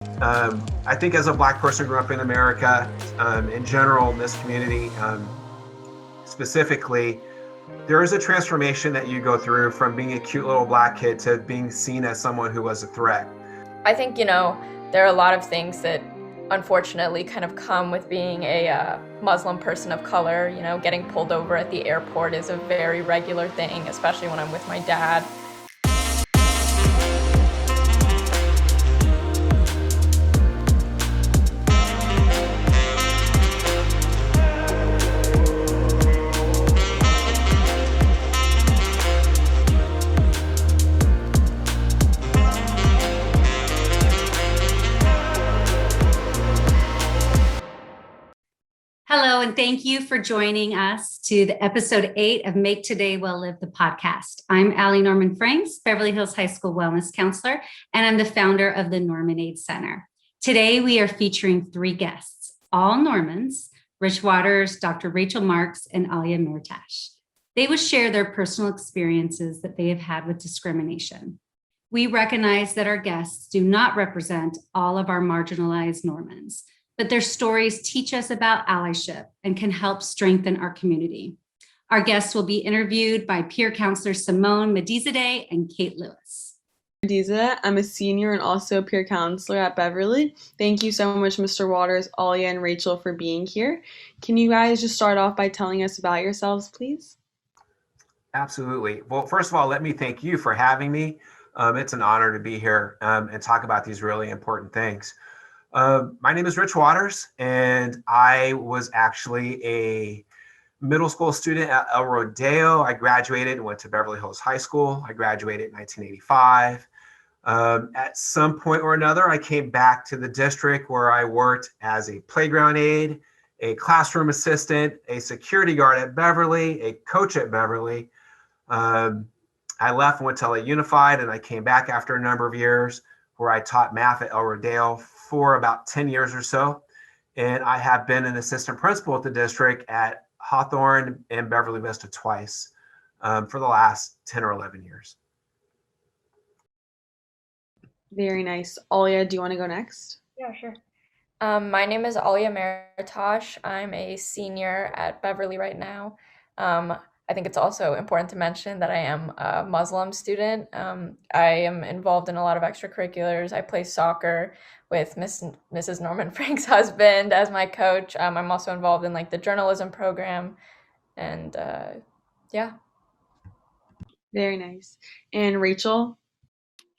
I think as a Black person who grew up in America, in general, in this community specifically, there is a transformation that you go through from being a cute little Black kid to being seen as someone who was a threat. I think, there are a lot of things that unfortunately kind of come with being a Muslim person of color. Getting pulled over at the airport is a very regular thing, especially when I'm with my dad. Hello, and thank you for joining us to the episode 8 of Make Today Well Live, the podcast. I'm Alia Norman Franks, Beverly Hills High School Wellness Counselor, and I'm the founder of the NormanAid Center. Today, we are featuring 3 guests, all Normans, Rich Waters, Dr. Rachel Marks, and Alia Maratosh. They will share their personal experiences that they have had with discrimination. We recognize that our guests do not represent all of our marginalized Normans, but their stories teach us about allyship and can help strengthen our community. Our guests will be interviewed by peer counselors Simone Medizadeh and Kate Lewis. I'm a senior and also a peer counselor at Beverly. Thank you so much, Mr. Waters, Alia, and Rachel for being here. Can you guys just start off by telling us about yourselves, please? Absolutely. Well, first of all, let me thank you for having me. It's an honor to be here and talk about these really important things. My name is Rich Waters, and I was actually a middle school student at El Rodeo. I graduated and went to Beverly Hills High School. I graduated in 1985. At some point or another, I came back to the district where I worked as a playground aide, a classroom assistant, a security guard at Beverly, a coach at Beverly. I left and went to LA Unified, and I came back after a number of years where I taught math at El Rodeo for about 10 years or so. And I have been an assistant principal at the district at Hawthorne and Beverly Vista twice for the last 10 or 11 years. Very nice. Alia, do you want to go next? Yeah, sure. My name is Alia Maratosh. I'm a senior at Beverly right now. I think it's also important to mention that I am a Muslim student. I am involved in a lot of extracurriculars. I play soccer with Mrs. Norman Frank's husband as my coach. I'm also involved in the journalism program, and yeah. Very nice. And Rachel?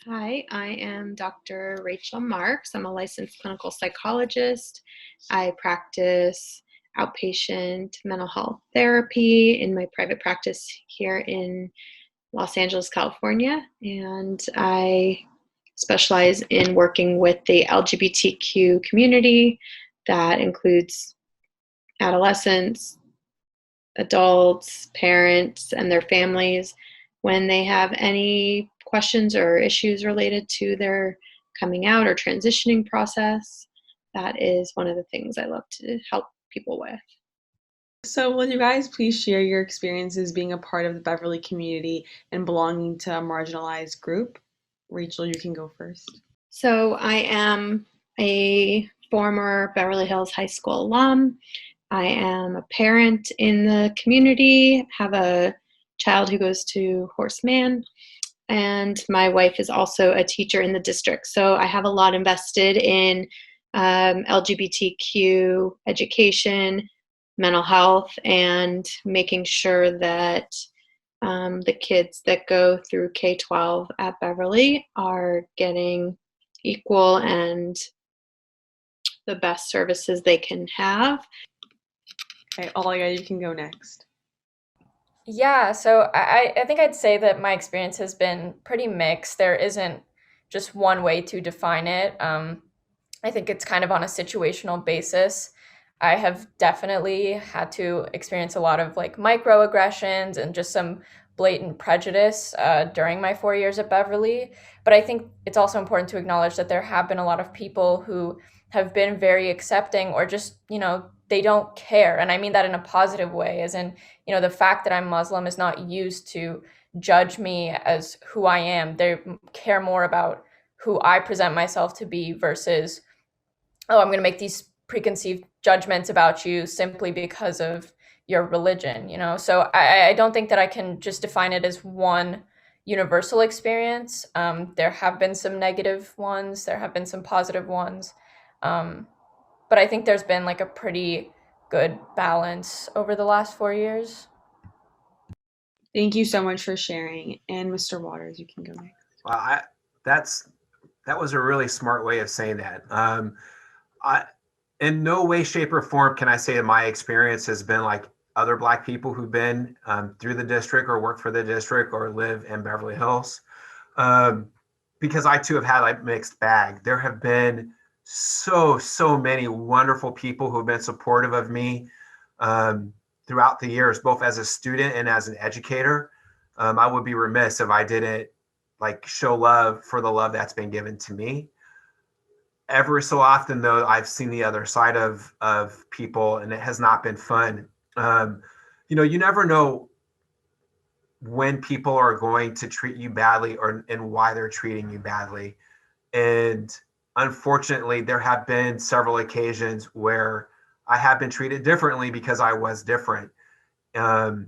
Hi, I am Dr. Rachel Marks. I'm a licensed clinical psychologist. I practice outpatient mental health therapy in my private practice here in Los Angeles, California, and I specialize in working with the LGBTQ community. That includes adolescents, adults, parents, and their families when they have any questions or issues related to their coming out or transitioning process. That is one of the things I love to help people with. So will you guys please share your experiences being a part of the Beverly community and belonging to a marginalized group? Rachel, you can go first. So I am a former Beverly Hills High School alum. I am a parent in the community, have a child who goes to Horseman, and my wife is also a teacher in the district. So I have a lot invested in LGBTQ education, mental health, and making sure that the kids that go through K-12 at Beverly are getting equal and the best services they can have. Okay, Alia, you can go next. Yeah, so I think I'd say that my experience has been pretty mixed. There isn't just one way to define it. I think it's kind of on a situational basis. I have definitely had to experience a lot of microaggressions and just some blatant prejudice during my 4 years at Beverly. But I think it's also important to acknowledge that there have been a lot of people who have been very accepting, or just, they don't care. And I mean that in a positive way, as in, the fact that I'm Muslim is not used to judge me as who I am. They care more about who I present myself to be versus, oh, I'm going to make these preconceived judgments about you simply because of your religion, you know? So I don't think that I can just define it as one universal experience. There have been some negative ones, there have been some positive ones. But I think there's been like a pretty good balance over the last 4 years. Thank you so much for sharing. And Mr. Waters, you can go next. Well, that was a really smart way of saying that. In no way, shape, or form can I say that my experience has been like other Black people who've been through the district or work for the district or live in Beverly Hills, because I too have had like mixed bag. There have been so many wonderful people who have been supportive of me throughout the years, both as a student and as an educator. I would be remiss if I didn't like show love for the love that's been given to me. Every so often, though, I've seen the other side of people, and it has not been fun. You never know when people are going to treat you badly and why they're treating you badly. And unfortunately, there have been several occasions where I have been treated differently because I was different. And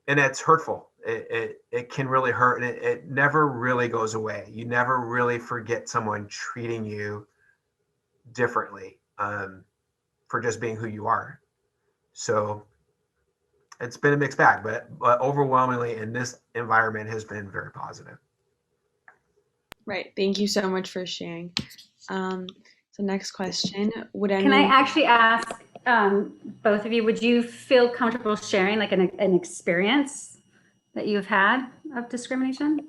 it's hurtful. It can really hurt, and it never really goes away. You never really forget someone treating you differently for just being who you are. So it's been a mixed bag, but overwhelmingly in this environment has been very positive. Right. Thank you so much for sharing. So next question. Can I actually ask both of you, would you feel comfortable sharing like an experience that you've had of discrimination?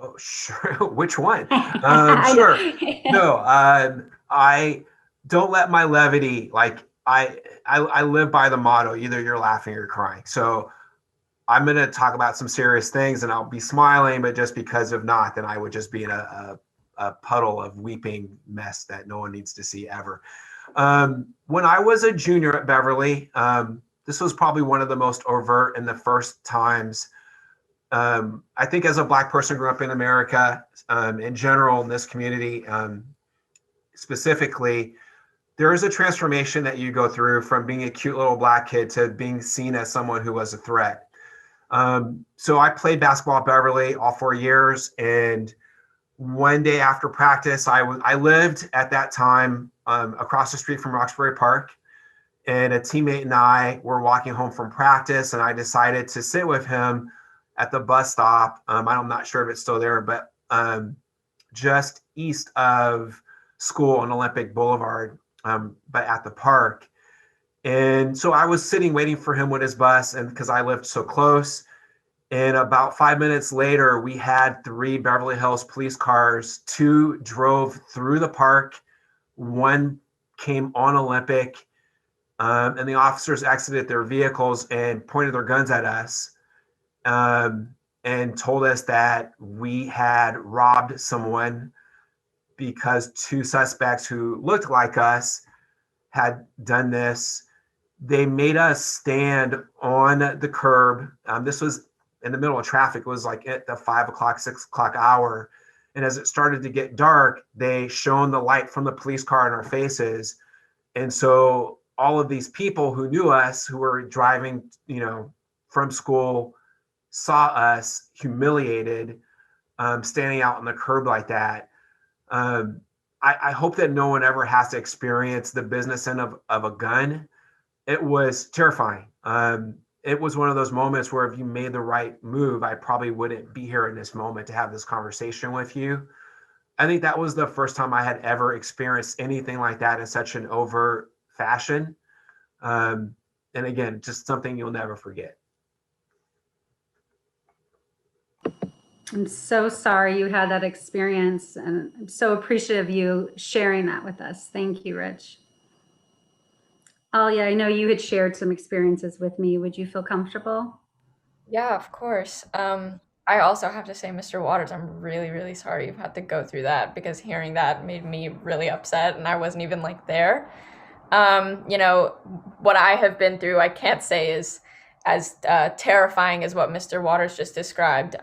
Oh, sure. Which one? Sure. No, I don't let my levity, like I live by the motto, either you're laughing or you're crying. So I'm going to talk about some serious things and I'll be smiling, but just because if not, then I would just be in a puddle of weeping mess that no one needs to see ever. When I was a junior at Beverly, this was probably one of the most overt and the first times. I think as a Black person grew up in America, in general, in this community, specifically, there is a transformation that you go through from being a cute little Black kid to being seen as someone who was a threat. So I played basketball at Beverly all 4 years. And one day after practice, I lived at that time across the street from Roxbury Park. And a teammate and I were walking home from practice, and I decided to sit with him at the bus stop. I'm not sure if it's still there, but just east of school on Olympic Boulevard, but at the park. And so I was sitting waiting for him with his bus, and because I lived so close. And about 5 minutes later, we had 3 Beverly Hills police cars. 2 drove through the park. 1 came on Olympic, and the officers exited their vehicles and pointed their guns at us. And told us that we had robbed someone because 2 suspects who looked like us had done this. They made us stand on the curb. This was in the middle of traffic. It was like at the 5 o'clock, 6 o'clock hour. And as it started to get dark, they shone the light from the police car in our faces. And so all of these people who knew us, who were driving, from school, saw us humiliated, standing out on the curb like that. I hope that no one ever has to experience the business end of a gun. It was terrifying. It was one of those moments where if you made the right move, I probably wouldn't be here in this moment to have this conversation with you. I think that was the first time I had ever experienced anything like that in such an overt fashion. And again, just something you'll never forget. I'm so sorry you had that experience, and I'm so appreciative of you sharing that with us. Thank you, Rich. Alia, I know you had shared some experiences with me. Would you feel comfortable? Yeah, of course. I also have to say, Mr. Waters, I'm really, really sorry you've had to go through that, because hearing that made me really upset, and I wasn't even like there. What I have been through, I can't say is as terrifying as what Mr. Waters just described.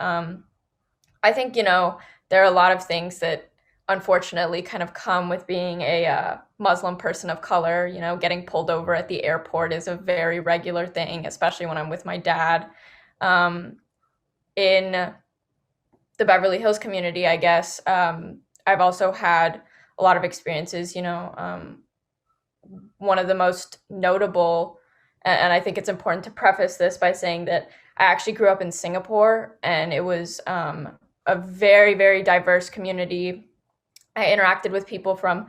I think, there are a lot of things that unfortunately kind of come with being a Muslim person of color. You know, getting pulled over at the airport is a very regular thing, especially when I'm with my dad. In the Beverly Hills community, I guess, I've also had a lot of experiences, you know, one of the most notable, and I think it's important to preface this by saying that I actually grew up in Singapore, and it was a very, very diverse community. I interacted with people from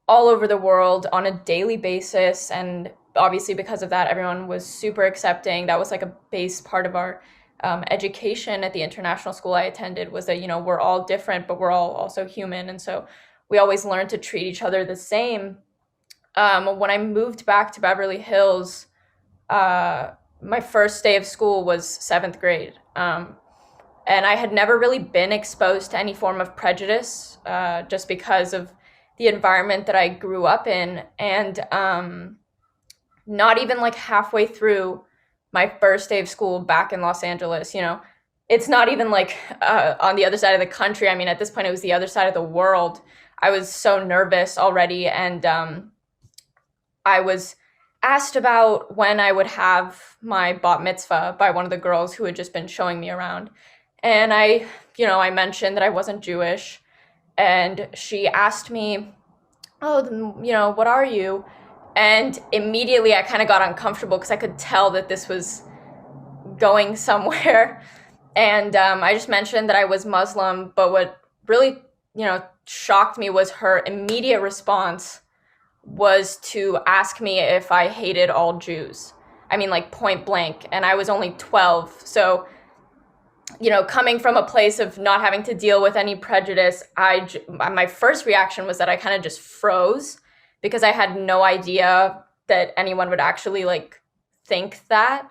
all over the world on a daily basis, and obviously because of that, everyone was super accepting. That was like a base part of our education at the international school I attended, was that, you know, we're all different, but we're all also human. And so we always learned to treat each other the same. When I moved back to Beverly Hills, my first day of school was 7th grade. And I had never really been exposed to any form of prejudice, just because of the environment that I grew up in. And not even like halfway through my first day of school back in Los Angeles, you know, it's not even like on the other side of the country. I mean, at this point, it was the other side of the world. I was so nervous already. And I was asked about when I would have my bat mitzvah by one of the girls who had just been showing me around. And I mentioned that I wasn't Jewish. And she asked me, oh, you know, what are you? And immediately I kind of got uncomfortable because I could tell that this was going somewhere. And I just mentioned that I was Muslim. But what really, you know, shocked me was her immediate response was to ask me if I hated all Jews. I mean, like point blank. And I was only 12. So, you know, coming from a place of not having to deal with any prejudice, my first reaction was that I kind of just froze, because I had no idea that anyone would actually like think that.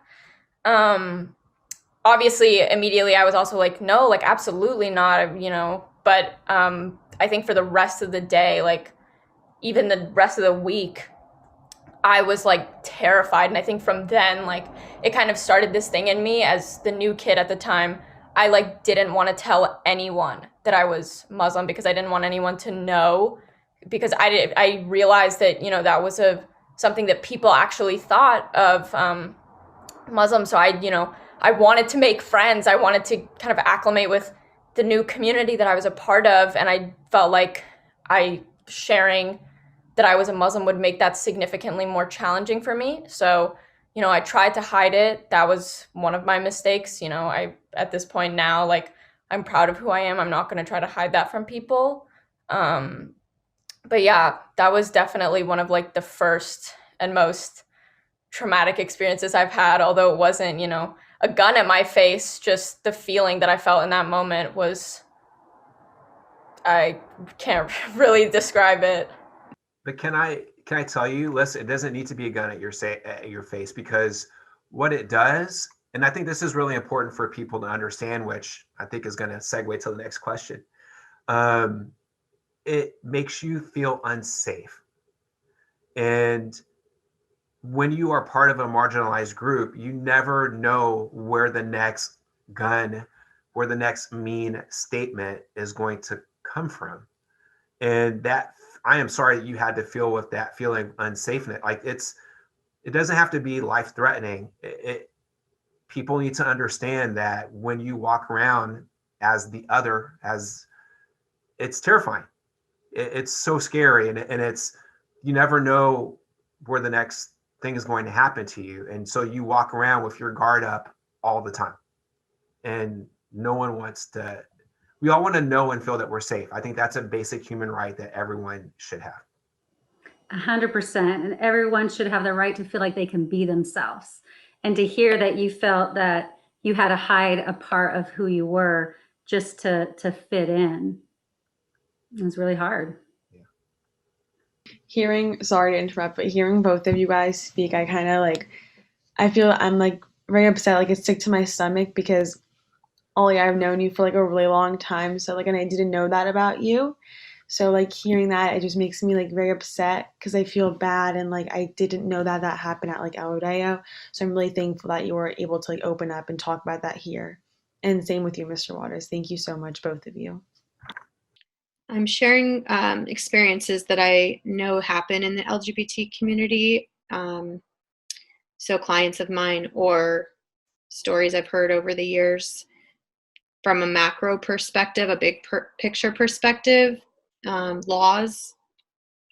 Obviously, immediately I was also like, no, like absolutely not, you know. But I think for the rest of the day, like even the rest of the week, I was like terrified. And I think from then, like it kind of started this thing in me as the new kid at the time. I like didn't want to tell anyone that I was Muslim, because I didn't want anyone to know, because I realized that, you know, that was something that people actually thought of Muslim. So I wanted to make friends. I wanted to kind of acclimate with the new community that I was a part of. And I felt like sharing that I was a Muslim would make that significantly more challenging for me. So, you know, I tried to hide it. That was one of my mistakes. You know, at this point now, like, I'm proud of who I am. I'm not going to try to hide that from people. But yeah, that was definitely one of like the first and most traumatic experiences I've had, although it wasn't, you know, a gun at my face. Just the feeling that I felt in that moment was, I can't really describe it. But can I tell you, listen, it doesn't need to be a gun at your face, because what it does, and I think this is really important for people to understand, which I think is going to segue to the next question. It makes you feel unsafe. And when you are part of a marginalized group, you never know where the next gun, where the next mean statement is going to come from. And that, I am sorry that you had to feel with that feeling unsafeness. Like it doesn't have to be life threatening. People need to understand that when you walk around as the other, it's terrifying. It's so scary, and it's, you never know where the next thing is going to happen to you. And so you walk around with your guard up all the time, and no one wants to. We all want to know and feel that we're safe. I think that's a basic human right that everyone should have. 100%. And everyone should have the right to feel like they can be themselves. And to hear that you felt that you had to hide a part of who you were just to fit in, it was really hard. Sorry to interrupt, but hearing both of you guys speak, I kind of like, I feel I'm like very upset, like it's sick to my stomach, because Alia, I've known you for like a really long time. So like, and I didn't know that about you. So like hearing that, it just makes me like very upset, because I feel bad. And like, I didn't know that happened at like El Rodeo. So I'm really thankful that you were able to like open up and talk about that here. And same with you, Mr. Waters. Thank you so much, both of you. I'm sharing experiences that I know happen in the LGBT community. So clients of mine or stories I've heard over the years from a macro perspective, a big picture perspective. Laws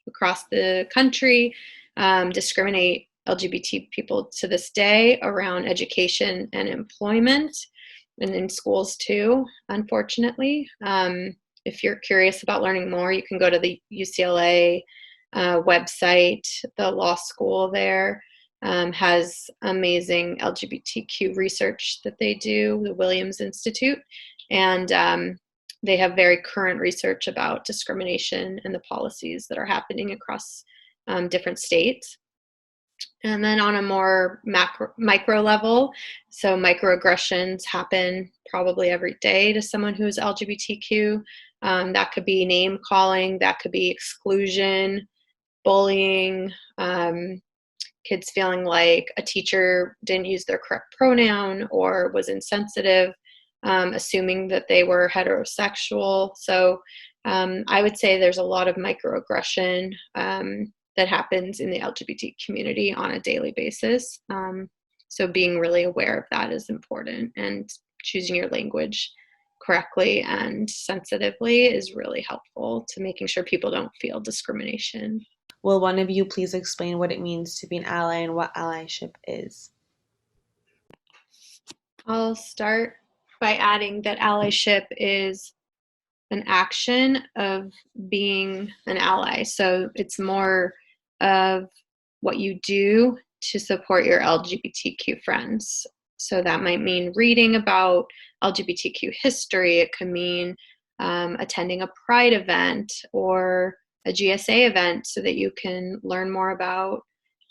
across the country discriminate LGBT people to this day around education and employment, and in schools too, unfortunately. If you're curious about learning more, you can go to the UCLA website. The law school there has amazing LGBTQ research that they do, the Williams Institute, and they have very current research about discrimination and the policies that are happening across different states. And then on a more micro level, so microaggressions happen probably every day to someone who's LGBTQ. That could be name calling, that could be exclusion, bullying, kids feeling like a teacher didn't use their correct pronoun or was insensitive, assuming that they were heterosexual. So I would say there's a lot of microaggression that happens in the LGBT community on a daily basis. So being really aware of that is important, and choosing your language correctly and sensitively is really helpful to making sure people don't feel discrimination. Will one of you please explain what it means to be an ally and what allyship is? I'll start by adding that allyship is an action of being an ally. So it's more of what you do to support your LGBTQ friends. So that might mean reading about LGBTQ history. It could mean attending a Pride event or a GSA event so that you can learn more about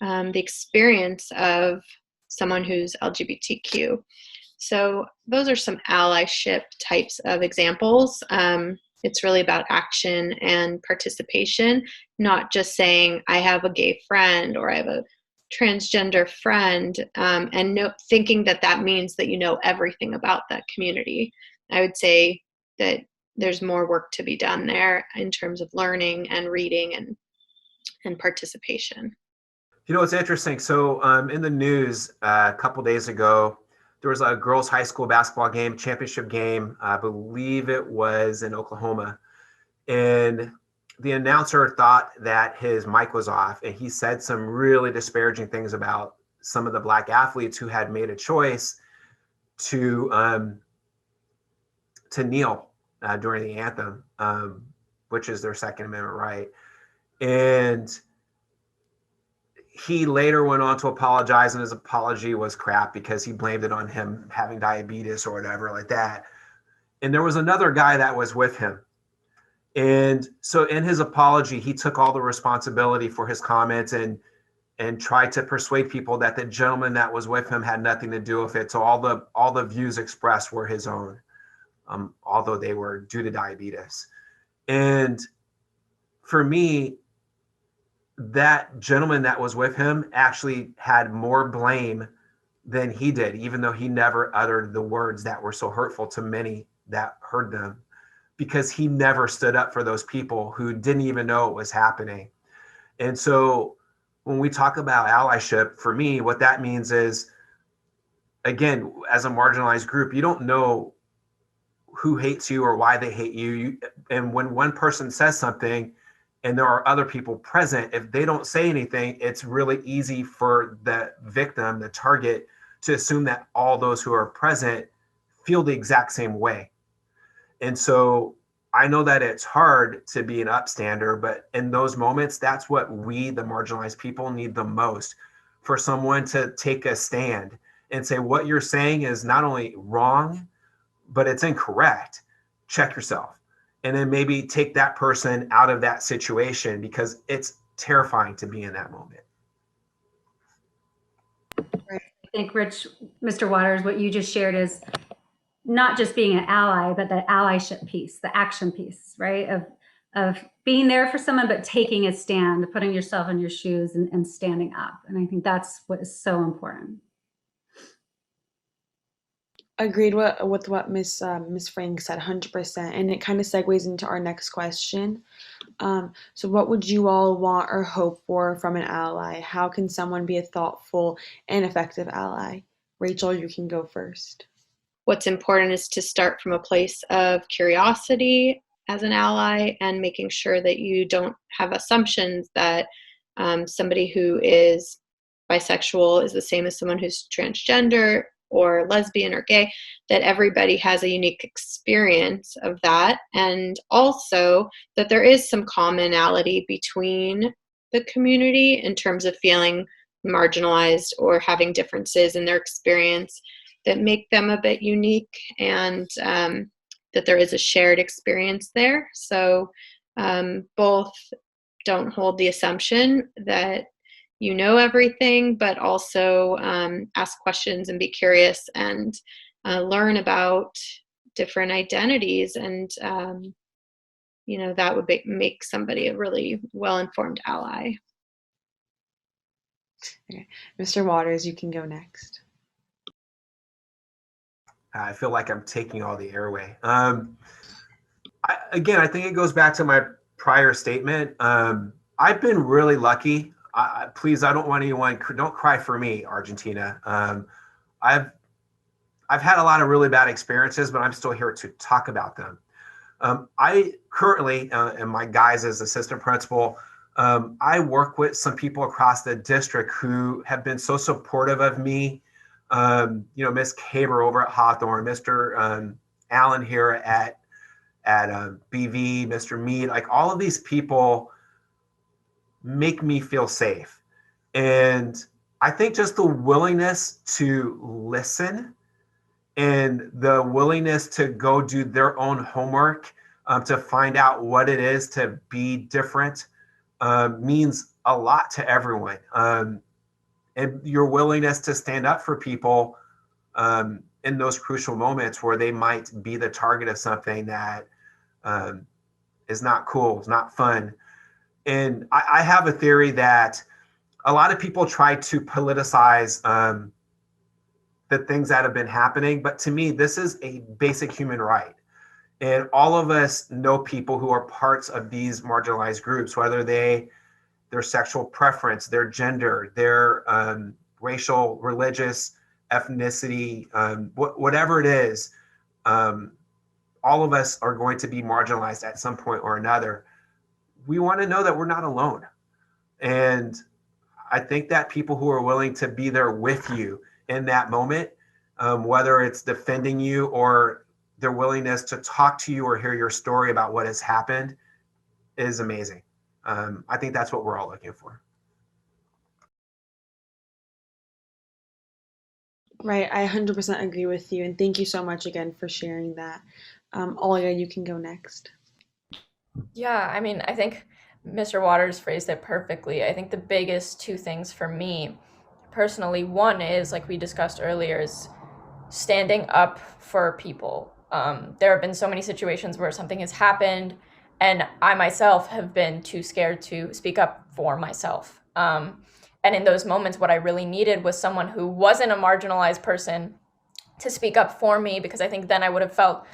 the experience of someone who's LGBTQ. So those are some allyship types of examples. It's really about action and participation, not just saying, I have a gay friend or I have a transgender friend, and thinking that that means that you know everything about that community. I would say that there's more work to be done there in terms of learning and reading and participation. You know, it's interesting. So in the news a couple days ago, there was a girls' high school basketball game, championship game. I believe it was in Oklahoma. And the announcer thought that his mic was off, and he said some really disparaging things about some of the Black athletes who had made a choice to kneel during the anthem, which is their Second Amendment right. And he later went on to apologize, and his apology was crap because he blamed it on him having diabetes or whatever like that. And there was another guy that was with him. And so in his apology, he took all the responsibility for his comments and tried to persuade people that the gentleman that was with him had nothing to do with it. So all the views expressed were his own, although they were due to diabetes. And for me, that gentleman that was with him actually had more blame than he did, even though he never uttered the words that were so hurtful to many that heard them, because he never stood up for those people who didn't even know it was happening. And so when we talk about allyship, for me, what that means is, again, as a marginalized group, you don't know who hates you or why they hate you. And when one person says something, and there are other people present, if they don't say anything, it's really easy for the victim, the target, to assume that all those who are present feel the exact same way. And so I know that it's hard to be an upstander, but in those moments, that's what we, the marginalized people, need the most, for someone to take a stand and say, what you're saying is not only wrong, but it's incorrect. Check yourself. And then maybe take that person out of that situation, because it's terrifying to be in that moment. I think, Rich, Mr. Waters, what you just shared is not just being an ally, but the allyship piece, the action piece, right? Of being there for someone, but taking a stand, putting yourself in your shoes and standing up. And I think that's what is so important. Agreed with what Miss Frank said, 100%, and it kind of segues into our next question. So, what would you all want or hope for from an ally? How can someone be a thoughtful and effective ally? Rachel, you can go first. What's important is to start from a place of curiosity as an ally and making sure that you don't have assumptions that somebody who is bisexual is the same as someone who's transgender or lesbian or gay, that everybody has a unique experience of that, and also that there is some commonality between the community in terms of feeling marginalized or having differences in their experience that make them a bit unique, and that there is a shared experience there. So both don't hold the assumption that you know everything, but also ask questions and be curious and learn about different identities, and that would make somebody a really well-informed ally. Okay. Mr. Waters, you can go next. I feel like I'm taking all the airway. I think it goes back to my prior statement. I've been really lucky. Please, I don't want anyone, don't cry for me, Argentina. I've had a lot of really bad experiences, but I'm still here to talk about them. I currently, in my guise as assistant principal, I work with some people across the district who have been so supportive of me. Miss Caber over at Hawthorne, Mr. Allen here at BV, Mr. Mead, like all of these people make me feel safe. And I think just the willingness to listen and the willingness to go do their own homework to find out what it is to be different means a lot to everyone. And your willingness to stand up for people in those crucial moments where they might be the target of something that is not cool, is not fun. And I have a theory that a lot of people try to politicize the things that have been happening, but to me, this is a basic human right. And all of us know people who are parts of these marginalized groups, whether their sexual preference, their gender, their racial, religious, ethnicity, whatever it is, all of us are going to be marginalized at some point or another. We want to know that we're not alone. And I think that people who are willing to be there with you in that moment, whether it's defending you or their willingness to talk to you or hear your story about what has happened, is amazing. I think that's what we're all looking for. Right, I 100% agree with you, and thank you so much again for sharing that. Alia, you can go next. Yeah, I mean, I think Mr. Waters phrased it perfectly. I think the biggest two things for me personally, one is, like we discussed earlier, is standing up for people. There have been so many situations where something has happened and I myself have been too scared to speak up for myself. And in those moments, what I really needed was someone who wasn't a marginalized person to speak up for me, because I think then I would have felt,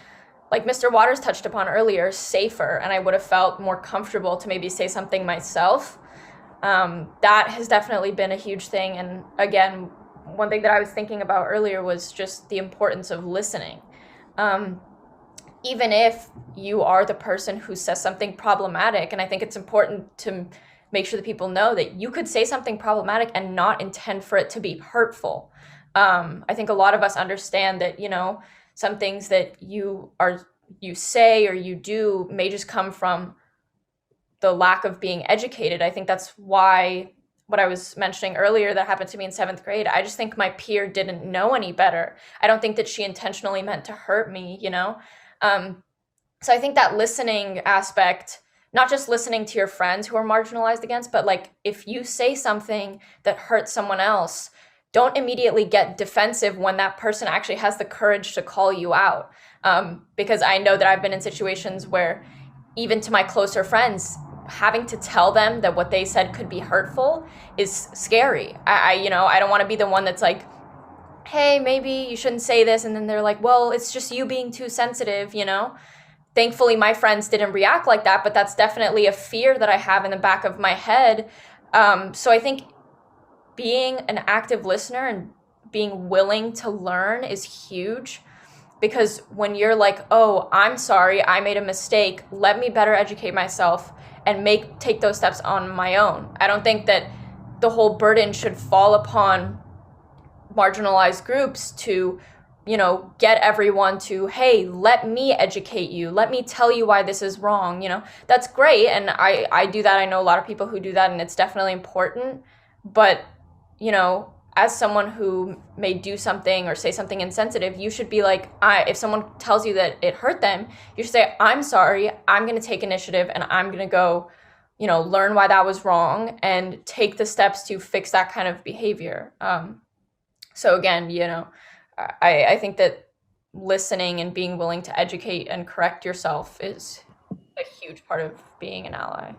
like Mr. Waters touched upon earlier, safer, and I would have felt more comfortable to maybe say something myself. That has definitely been a huge thing. And again, one thing that I was thinking about earlier was just the importance of listening. Even if you are the person who says something problematic, and I think it's important to make sure that people know that you could say something problematic and not intend for it to be hurtful. I think a lot of us understand that, some things that you say or you do may just come from the lack of being educated. I think that's why what I was mentioning earlier that happened to me in 7th grade, I just think my peer didn't know any better. I don't think that she intentionally meant to hurt me, So I think that listening aspect, not just listening to your friends who are marginalized against, but like if you say something that hurts someone else, don't immediately get defensive when that person actually has the courage to call you out. Because I know that I've been in situations where even to my closer friends, having to tell them that what they said could be hurtful is scary. I don't want to be the one that's like hey, maybe you shouldn't say this. And then they're like, well, it's just you being too sensitive, you know? Thankfully, my friends didn't react like that, but that's definitely a fear that I have in the back of my head. So I think being an active listener and being willing to learn is huge, because when you're like, oh, I'm sorry, I made a mistake, let me better educate myself and take those steps on my own. I don't think that the whole burden should fall upon marginalized groups to, you know, get everyone to, hey, let me educate you, let me tell you why this is wrong. You know, that's great, and I do that. I know a lot of people who do that, and it's definitely important. But, you know, as someone who may do something or say something insensitive, you should be like, if someone tells you that it hurt them, you should say, I'm sorry, I'm going to take initiative, and I'm going to go, you know, learn why that was wrong and take the steps to fix that kind of behavior. So again, you know, I think that listening and being willing to educate and correct yourself is a huge part of being an ally.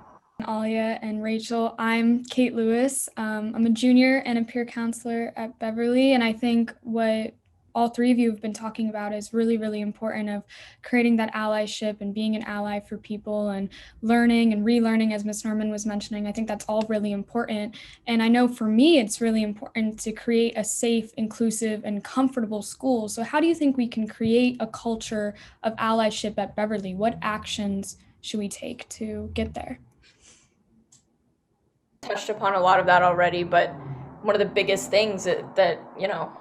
Alia and Rachel. I'm Kate Lewis. I'm a junior and a peer counselor at Beverly, and I think what all three of you have been talking about is really, really important, of creating that allyship and being an ally for people and learning and relearning, as Ms. Norman was mentioning. I think that's all really important. And I know for me, it's really important to create a safe, inclusive, and comfortable school. So how do you think we can create a culture of allyship at Beverly? What actions should we take to get there? Touched upon a lot of that already, but one of the biggest things that you know,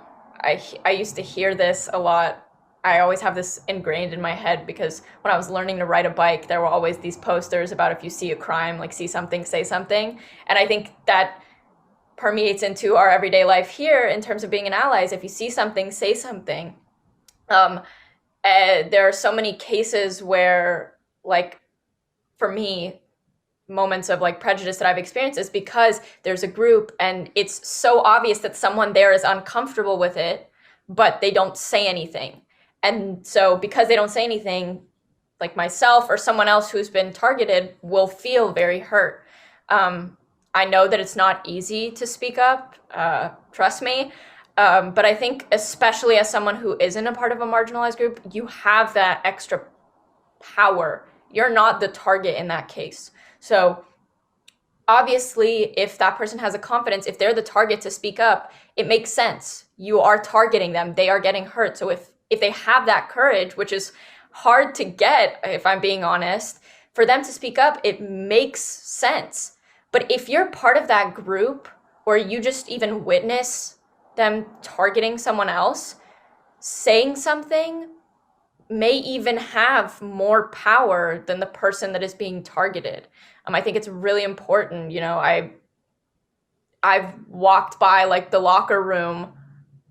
I used to hear this a lot. I always have this ingrained in my head, because when I was learning to ride a bike, there were always these posters about, if you see a crime, like, see something, say something. And I think that permeates into our everyday life here in terms of being an ally. Is if you see something, say something. There are so many cases where, like, for me, moments of like prejudice that I've experienced is because there's a group and it's so obvious that someone there is uncomfortable with it, but they don't say anything. And so because they don't say anything, like myself or someone else who's been targeted will feel very hurt. I know that it's not easy to speak up, trust me. But I think especially as someone who isn't a part of a marginalized group, you have that extra power. You're not the target in that case. So obviously, if that person has a confidence, if they're the target to speak up, it makes sense. You are targeting them. They are getting hurt. So if they have that courage, which is hard to get, if I'm being honest, for them to speak up, it makes sense. But if you're part of that group, or you just even witness them targeting someone else, saying something may even have more power than the person that is being targeted. I think it's really important. You know, I've walked by like the locker room,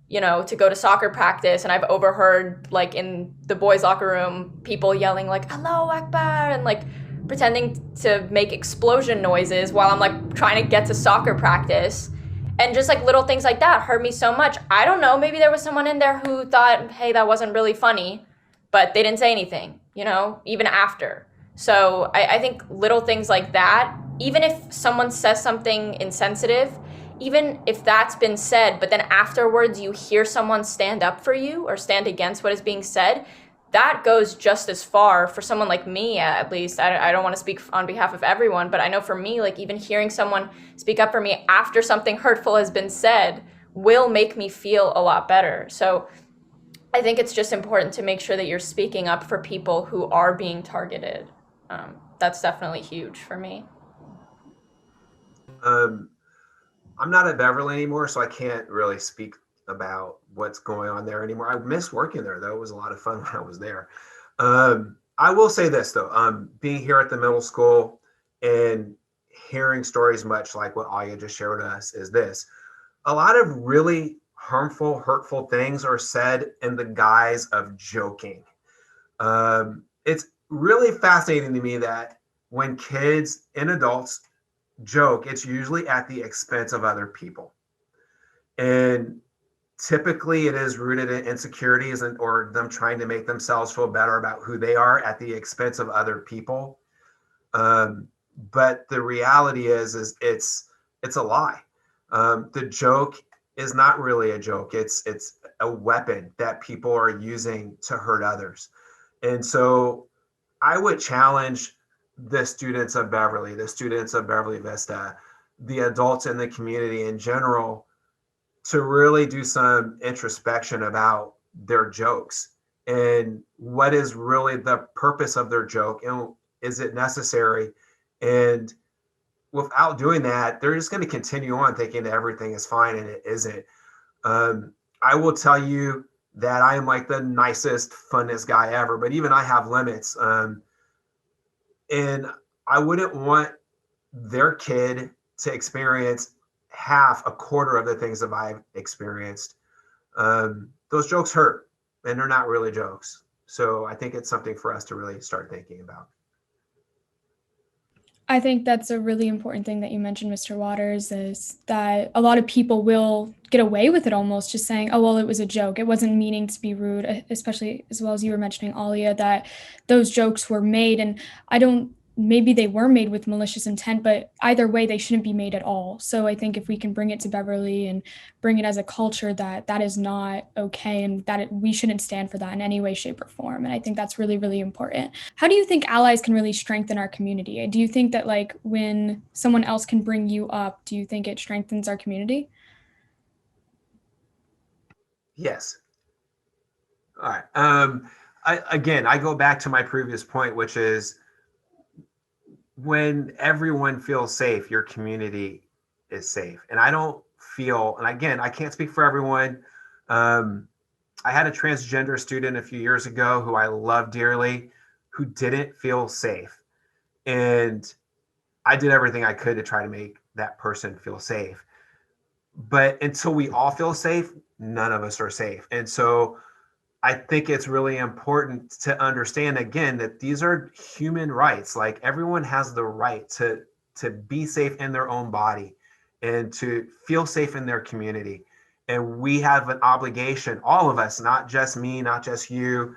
you know, to go to soccer practice, and I've overheard, like, in the boys' locker room, people yelling like Allahu Akbar and like pretending to make explosion noises while I'm like trying to get to soccer practice. And just like little things like that hurt me so much. I don't know, maybe there was someone in there who thought, hey, that wasn't really funny, but they didn't say anything, you know, even after. So I think little things like that, even if someone says something insensitive, even if that's been said, but then afterwards you hear someone stand up for you or stand against what is being said, that goes just as far for someone like me, at least. I don't want to speak on behalf of everyone, but I know for me, like, even hearing someone speak up for me after something hurtful has been said will make me feel a lot better. So I think it's just important to make sure that you're speaking up for people who are being targeted. That's definitely huge for me. I'm not at Beverly anymore, so I can't really speak about what's going on there anymore. I miss working there, though. It was a lot of fun when I was there. I will say this, though. Being here at the middle school and hearing stories much like what Alia just shared with us is this. A lot of really harmful, hurtful things are said in the guise of joking. It's really fascinating to me that when kids and adults joke, it's usually at the expense of other people. And typically it is rooted in insecurities or them trying to make themselves feel better about who they are at the expense of other people. But the reality is it's a lie. The joke is not really a joke. It's a weapon that people are using to hurt others. And so I would challenge the students of Beverly, the students of Beverly Vista, the adults in the community in general, to really do some introspection about their jokes and what is really the purpose of their joke, and is it necessary? And without doing that, they're just going to continue on thinking that everything is fine, and it isn't. I will tell you that I am like the nicest, funnest guy ever, but even I have limits. And I wouldn't want their kid to experience a quarter of the things that I've experienced. Those jokes hurt, and they're not really jokes. So I think it's something for us to really start thinking about. I think that's a really important thing that you mentioned, Mr. Waters, is that a lot of people will get away with it almost just saying, oh, well, it was a joke. It wasn't meaning to be rude, especially as well as you were mentioning, Alia, that those jokes were made. And maybe they were made with malicious intent, but either way, they shouldn't be made at all. So I think if we can bring it to Beverly and bring it as a culture that is not okay, and that we shouldn't stand for that in any way, shape, or form. And I think that's really, really important. How do you think allies can really strengthen our community? Do you think that like when someone else can bring you up, do you think it strengthens our community? Yes. All right. I go back to my previous point, which is, when everyone feels safe, your community is safe. And I don't feel, and again, I can't speak for everyone. I had a transgender student a few years ago who I love dearly, who didn't feel safe. And I did everything I could to try to make that person feel safe. But until we all feel safe, none of us are safe. And so I think it's really important to understand, again, that these are human rights. Like, everyone has the right to be safe in their own body and to feel safe in their community. And we have an obligation, all of us, not just me, not just you,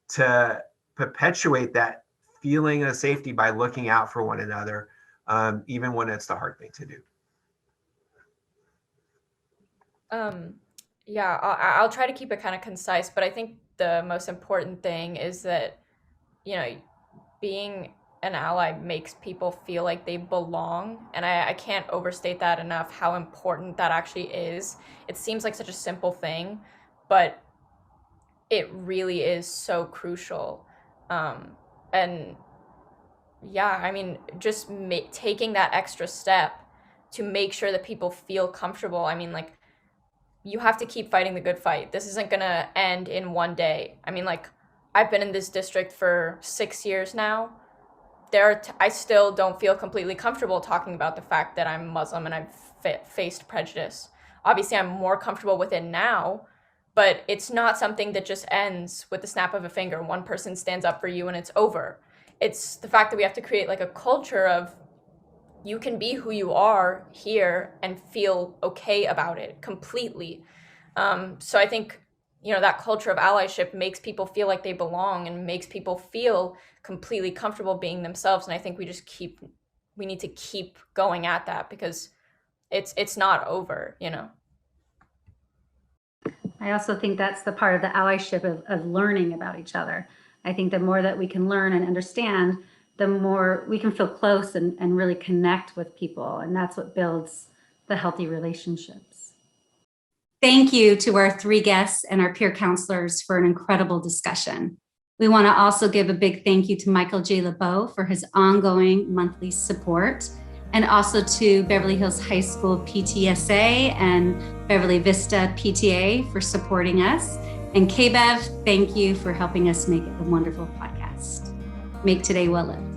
to perpetuate that feeling of safety by looking out for one another, even when it's the hard thing to do. Yeah, I'll try to keep it kind of concise, but I think the most important thing is that, being an ally makes people feel like they belong. And I can't overstate that enough, how important that actually is. It seems like such a simple thing, but it really is so crucial. And yeah, I mean, just taking that extra step to make sure that people feel comfortable. I mean, like, you have to keep fighting the good fight. This isn't gonna end in one day. I mean, like, I've been in this district for 6 years now. I still don't feel completely comfortable talking about the fact that I'm Muslim and I've faced prejudice. Obviously, I'm more comfortable with it now, but it's not something that just ends with the snap of a finger. One person stands up for you and it's over. It's the fact that we have to create like a culture of, you can be who you are here and feel okay about it completely. So I think, that culture of allyship makes people feel like they belong and makes people feel completely comfortable being themselves. And I think we need to keep going at that, because it's not over, I also think that's the part of the allyship of learning about each other. I think the more that we can learn and understand, the more we can feel close and really connect with people. And that's what builds the healthy relationships. Thank you to our 3 guests and our peer counselors for an incredible discussion. We want to also give a big thank you to Michael J. LeBeau for his ongoing monthly support, and also to Beverly Hills High School PTSA and Beverly Vista PTA for supporting us. And KBEV, thank you for helping us make it a wonderful podcast. Make today well lived.